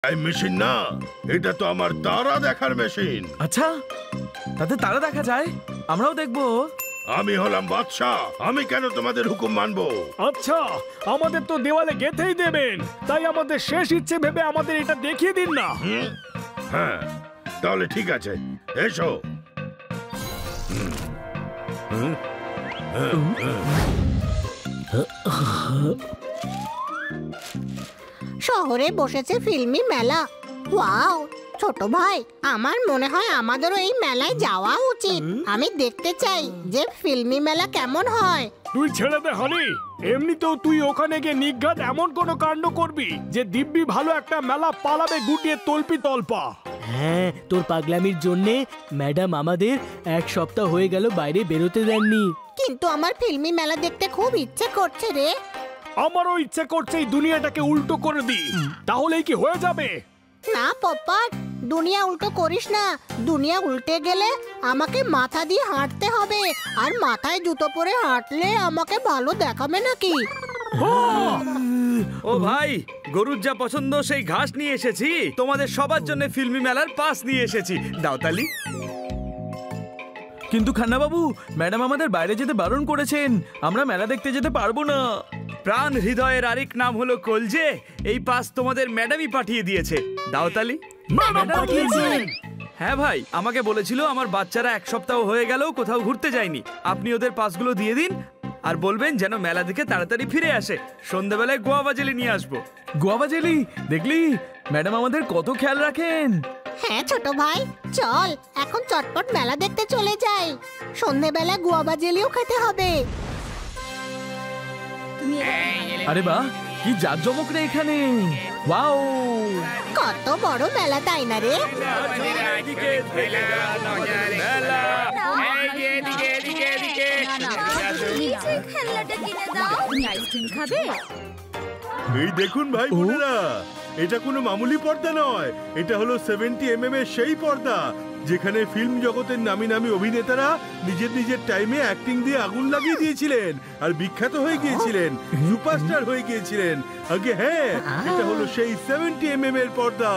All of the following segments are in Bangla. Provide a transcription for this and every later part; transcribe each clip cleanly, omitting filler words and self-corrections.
এই মেশিন না, এটা তো আমার তারা দেখার মেশিন। আচ্ছা, তাতে তারা দেখা যায়? আমরাও দেখবো। আমি হলাম বাদশা, আমি কেন তোমাদের হুকুম মানবো? আচ্ছা, আমাদের তো দেওয়ালে গেঁথেই দেবেন, তাই আমাদের শেষ ইচ্ছে ভেবে আমাদের এটা দেখিয়ে দিন না। হ্যাঁ, তাহলে ঠিক আছে, এসো। শহরে বসেছে ফিল্মি মেলা। ওয়াও, ছোট ভাই, আমার মনে হয় আমাদেরও এই মেলায় যাওয়া উচিত। আমি দেখতে চাই যে ফিল্মি মেলা কেমন হয়। তুই ছেড়ে দে হানি, এমনিতেও তুই ওখানে গিয়ে নিঘাত এমন কোনো কাণ্ড করবি যে দিব্যি ভালো একটা মেলা পালাবে গুটিয়ে তল্পি তল্পা। হ্যাঁ, তোর পাগলামির জন্যে ম্যাডাম আমাদের এক সপ্তাহ হয়ে গেল বাইরে বেরোতে দেননি। কিন্তু আমার ফিল্মি মেলা দেখতে খুব ইচ্ছে করছে রে। আমারও ইচ্ছে করছে এই দুনিয়াটাকে উল্টো করে দিই, তাহলেই কি হয়ে যাবে? না পপাট, দুনিয়া উল্টো করিস না। দুনিয়া উল্টে গেলে আমাকে মাথা দিয়ে হাঁটতে হবে, আর মাথায় জুতো পরে হাঁটলে আমাকে ভালো দেখাবে নাকি? ও ভাই, গরুর যা পছন্দ সেই ঘাস নিয়ে এসেছি। তোমাদের সবার জন্য ফিল্মি মেলার পাস নিয়ে এসেছি, দাও তালি। কিন্তু খান্না বাবু, ম্যাডাম আমাদের বাইরে যেতে বারণ করেছেন, আমরা মেলা দেখতে যেতে পারবো না। প্রাণ হৃদয়ের আরেক নাম হলো কলজে, এই পাস তোমাদের ম্যাডামই পাঠিয়ে দিয়েছে, দাও তালি। হ্যাঁ ভাই, আমাকে বলেছিল আমার বাচ্চারা এক সপ্তাহ হয়ে গেল কোথাও ঘুরতে যায়নি, আপনি ওদের পাসগুলো দিয়ে দিন আর বলবেন যেন মেলা থেকে তাড়াতাড়ি ফিরে আসে। সন্ধ্যাবেলায় গোয়াবা জেলি নিয়ে আসবো। Guava jelly? দেখলি ম্যাডাম আমাদের কত খেয়াল রাখেন। হ্যাঁ ছোট ভাই, চল এখন চটপট মেলা দেখতে চলে যাই। সন্ধেবেলা গুয়াবা জেলিও খেতে হবে। আরে বাহ, কি জাঁকজমক রে এখানে! ওয়াও, কত বড় মেলা, তাই না রে? এই দেখুন ভাই বোনেরা, এটা কোনো মামুলি পর্দা নয়, এটা হলো 70mm এর সেই পর্দা যেখানে ফিল্ম জগতের নামি নামি অভিনেতারা নিজের নিজের টাইমে অ্যাক্টিং দিয়ে আগুন লাগিয়ে দিয়েছিলেন আর বিখ্যাত হয়ে গিয়েছিলেন, সুপারস্টার হয়ে গিয়েছিলেন। আগে হ্যাঁ, এটা হলো সেই 70mm এর পর্দা।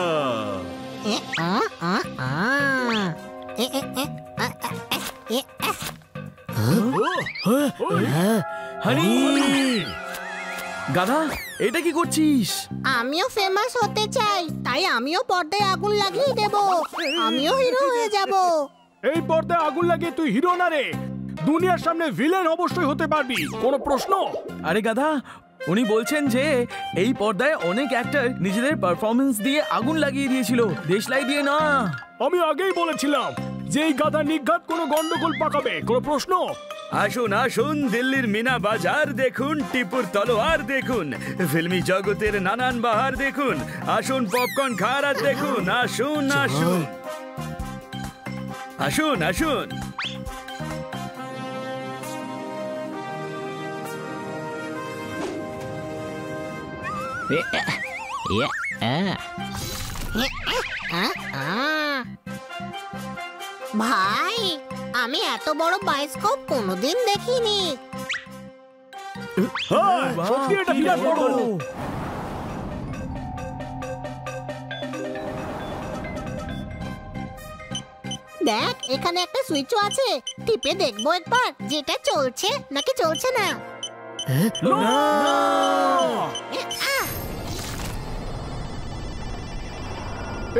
গাধা, এটা কি করছিস? আমিও ফেমাস হতে চাই, তাই আমিও পর্দায় আগুন লাগিয়ে দেব। আমিও হিরো হয়ে যাব। এই পর্দায় আগুন লাগিয়ে তুই হিরো না রে, দুনিয়ার সামনে ভিলেন অবশ্যই হতে পারবি, কোনো প্রশ্ন? আরে গাধা, উনি বলছেন যে এই পর্দায় অনেক অ্যাক্টর নিজেদের পারফরমেন্স দিয়ে আগুন লাগিয়ে দিয়েছিল, দেশলাই দিয়ে না। আমি আগেই বলেছিলাম যে এই গাধা নিঘাত কোনো গন্ডগোল পাকাবে, কোনো প্রশ্ন? আসুন আসুন, দিল্লির মিনা বাজার দেখুন, টিপুর তলোয়ার দেখুন, ফিল্মি জগতের নানান বাহার দেখুন, আসুন পপকর্ন খাওয়ার আর দেখুন, আসুন আসুন আসুন আসুন। ভাই, আমি এত বড় বায়োস্কোপ কোনোদিন দেখিনি। হ্যাঁ, সত্যি এটা বিরাট বড়। দেখ, এখানে একটা সুইচও আছে, টিপে দেখবো একবার যেটা চলছে নাকি চলছে না।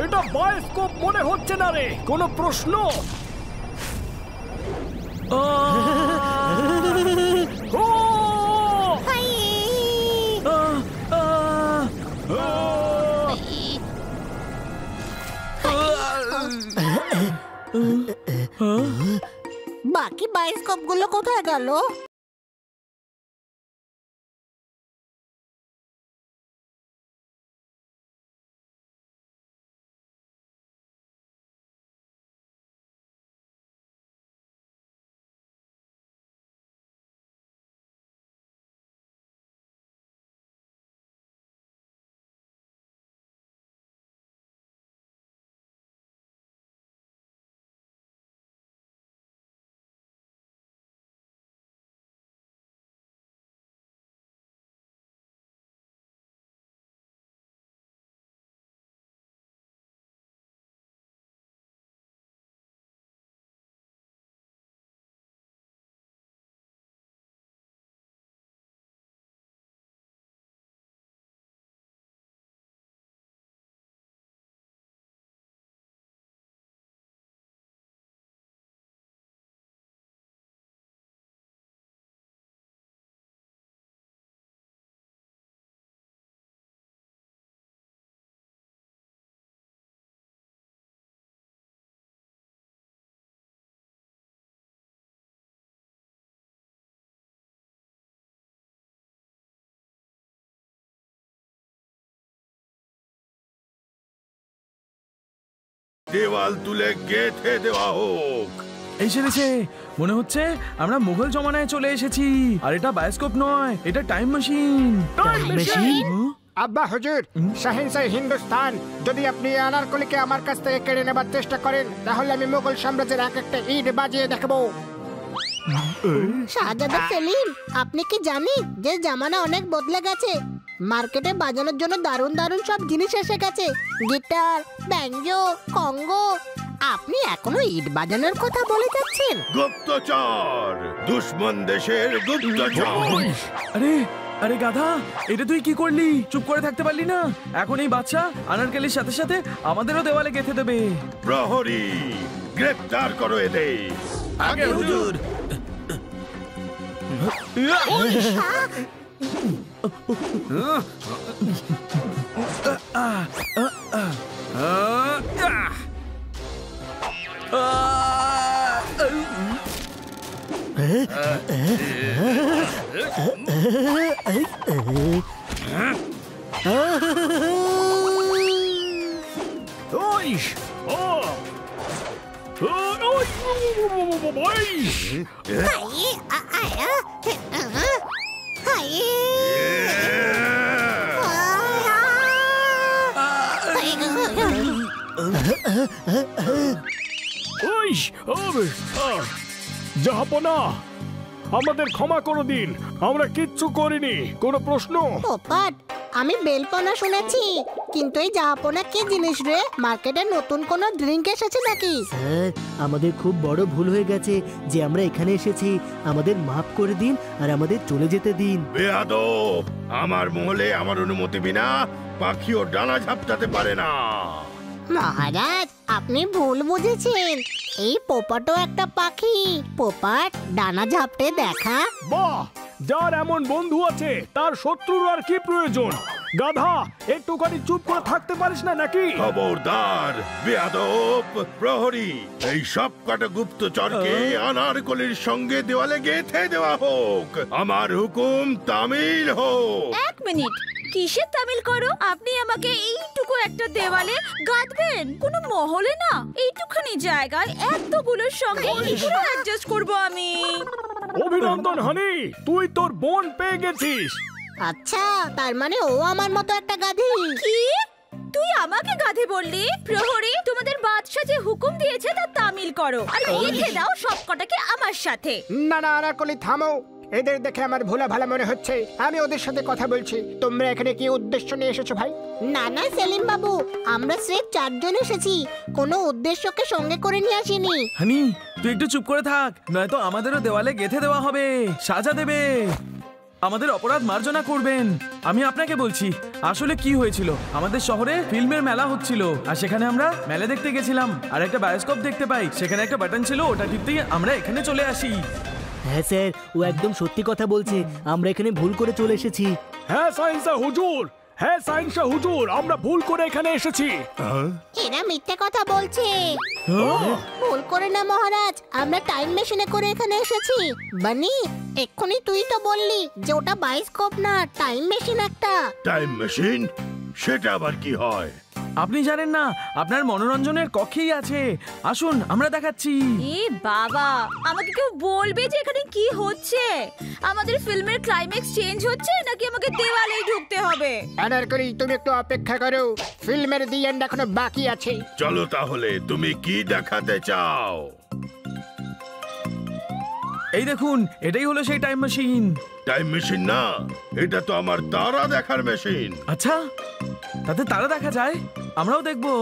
এটা বায়োস্কোপ মনে হচ্ছে না রে, কোনো প্রশ্ন? বাকি বায়োস্কোপ গুলো কোথায় গেল? দেওয়াল তুলে গেঁথে দেওয়া হোক। এই সেরেছে, মনে হচ্ছে আমরা মুঘল জমানায় চলে এসেছি। আর এটা বায়োস্কোপ নয়, এটা টাইম মেশিন। মেশিন? আব্বা হুজুর, শাহিনশাহ হিন্দুস্তান, যদি আপনি আনারকলিকে আমার কাছ থেকে কেড়ে নেবার চেষ্টা করেন তাহলে আমি মুঘল সাম্রাজ্যের এক একটা ইট বাজিয়ে দেখাবো। শাহজাদা সেলিম, আপনি কি জানেন যে জামানা অনেক বদলে গেছে? মার্কেটে বাজানোর জন্য দারুণ দারুণ সব জিনিস এসে গেছে, গিটার, ব্যাঞ্জো, কঙ্গো। আপনি এখনো ইট বাজানোর কথা বলে যাচ্ছেন? গুপ্তচর, দুশ্মন দেশের গুপ্তচর। আরে আরে গাধা, এটা তুই কি করলি? চুপ করে থাকতে পারলি না? এখন এই বাচ্চা আনারকেলির সাথে সাথে আমাদেরও দেওয়ালে গেঁথে দেবে। প্রহরী, গ্রেফতার করো এদের। আগে হুজুর। জাহাপনা, আমাদের ক্ষমা করে দিন, আমরা কিচ্ছু করিনি। কোনো প্রশ্ন? পোপাট, আমি বেলপনা শুনেছি, কিন্তু এই জাহাপনা কি জিনিস রে? মার্কেটে নতুন কোনো ড্রিঙ্ক এসেছে নাকি? স্যার, আমাদের খুব বড় ভুল হয়ে গেছে যে আমরা এখানে এসেছি। আমাদের মাফ করে দিন আর আমাদের চলে যেতে দিন। বেয়াদব, আমার মহলে আমার অনুমতি বিনা পাখিও ডানা ঝাপটাতে পারে না। মহারাজ, আপনি ভুল বুঝেছেন। এই পোপাটও একটা পাখি। পোপাট ডানা ঝাপটে দেখা। বাহ, যার এমন বন্ধু আছে তার শত্রুর আর কি প্রয়োজন? গাধা, একটুখানি চুপ করে থাকতে পারিস না নাকি? খবরদার বেয়াদব! প্রহরী, এই সব কটা গুপ্তচরকে আনারকলির সঙ্গে দেওয়ালে গেঁথে দেওয়া হোক। আমার হুকুম তামিল হোক। এক মিনিট, কিসের তামিল করো? আপনি আমাকে এইটুকু একটা দেওয়ালে গাঁথবেন? কোনো মহলে না, এইটুখানি জায়গায় এতগুলোর সঙ্গে কি করে অ্যাডজাস্ট করব আমি? অভিনন্দন হানি, তুই তোর বোন পেয়ে গেছিস। আচ্ছা, তার মানে ও আমার মতো একটা গাধি। কি? তুই আমাকে গাধে বললি? প্রহরী, তোমাদের বাদশা যে হুকুম দিয়েছে তা তামিল করো আর গেঁথে দাও সবকটাকে আমার সাথে। না না, আনারকলি থামো। এদের দেখে আমার ভোলা ভালা মনে হচ্ছে। আমি ওদের সাথে কথা বলছি। তোমরা এখানে কি উদ্দেশ্য নিয়ে এসেছো ভাই? না না সেলিম বাবু, আমরা স্রেফ 4 জন এসেছি, কোনো উদ্দেশ্যকে সঙ্গে করে নিয়ে আসিনি। হানি, তুই একটু চুপ করে থাক, নয়তো আমাদেরও দেওয়ালে গেঁথে দেওয়া হবে, সাজা দেবে, আমাদের অপরাধ মার্জনা করবেন। আমি আপনাকে বলছি আসলে কি হয়েছিল। আমাদের শহরে ফিল্মের মেলা হচ্ছিল, আর সেখানে আমরা মেলা দেখতে গেছিলাম, আর একটা বায়োস্কোপ দেখতে পাই। সেখানে একটা বাটন ছিল, ওটা টিপতেই আমরা এখানে চলে আসি। হ্যাঁ স্যার, ও একদম সত্যি কথা বলছে। আমরা এখানে ভুল করে চলে এসেছি। হ্যাঁ সাইন্সা হুজুর, হ্যাঁ সাইন্সা হুজুর, আমরা ভুল করে এখানে এসেছি। এরা মিথ্যে কথা বলছে। ভুল করে না মহারাজ, আমরা টাইম মেশিনে করে এখানে এসেছি। বানি, এক্ষুনি তুই তো বললি যে ওটা বায়োস্কোপ না, টাইম মেশিন একটা। Time machine? সেটা আবার কি হয়? আপনি জানেন না, আপনার মনোরঞ্জনের কক্ষেই আছে। আসুন, আমরা দেখাচ্ছি। এ বাবা, আমাকে কেউ বলবে যে এখানে কি হচ্ছে? আমাদের ফিল্মের ক্লাইম্যাক্স চেঞ্জ হচ্ছে নাকি আমাকে দেওয়ালেই ঢুকতে হবে? আনারকলি, তুমি একটু অপেক্ষা করো, ফিল্মের দি এন্ড এখনো বাকি আছে। চলো তাহলে, তুমি কি দেখাতে চাও? এই দেখুন, এটাই হলো সেই টাইম মেশিন। টাইম মেশিন না, এটা তো আমার তারা দেখার মেশিন। আচ্ছা, তাতে তারা দেখা যায়? আমরাও দেখবো।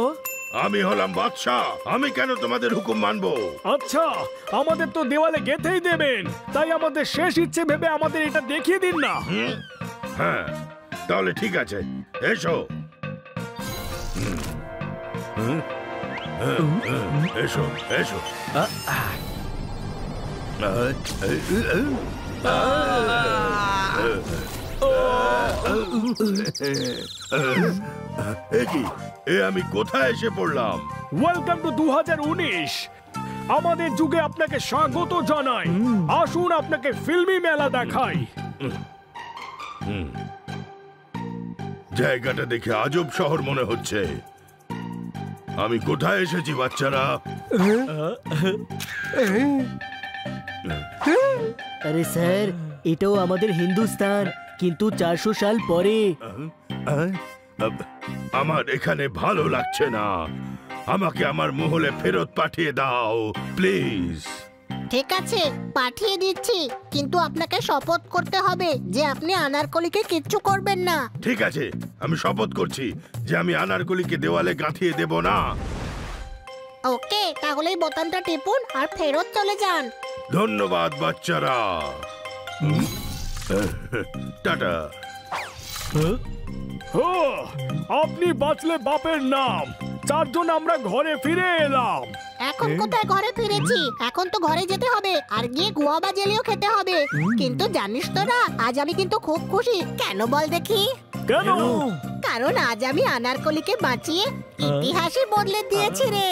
আমি হলাম বাদশাহ, আমি কেন তোমাদের হুকুম মানবো? আচ্ছা, আমাদের তো দেওয়ালে গেঁথেই দেবেন, তাই আমাদের শেষ ইচ্ছে ভেবে আমাদের এটা দেখিয়ে দিন না। হ্যাঁ, তাহলে ঠিক আছে, এসো। এসো এসো। কি, এ আমি কোথায় এসে পড়লাম? Welcome to 2019। আমাদের যুগে আপনাকে স্বাগত জানাই। আসুন আপনাকে ফিল্মি মেলা দেখাই। জায়গাটা দেখে আজব শহর মনে হচ্ছে। আমি কোথায় এসেছি বাচ্চারা? আরে স্যার, এটাও আমাদের হিন্দুস্তান, কিন্তু 400 সাল পরে। আমার এখানে ভালো লাগছে না, আমাকে আমার মহলে ফেরত পাঠিয়ে দাও প্লিজ। ঠিক আছে, পাঠিয়ে দিচ্ছি, কিন্তু আপনাকে শপথ করতে হবে যে আপনি আনারকলিকে কিচ্ছু করবেন না। ঠিক আছে, আমি শপথ করছি যে আমি আনারকলিকে দেওয়ালে গাঁথিয়ে দেব না। ওকে, তাহলে এই বোতামটা টিপুন আর ফেরত চলে যান। ধন্যবাদ বাচ্চারা, টাটা। ও, আপনি বাঁচলে বাপের নাম। 4 জন আমরা ঘরে ফিরে এলাম। এখন কোথায় ঘরে ফিরেছি? এখন তো ঘরে যেতে হবে আর গিয়ে গুয়াবা জেলিও খেতে হবে। কিন্তু জানিস তোরা, আজ আমি কিন্তু খুব খুশি। কেন বল দেখি? কেন? কারণ আজ আমি আনারকলিকে বাঁচিয়ে ইতিহাসই বদলে দিয়েছি রে।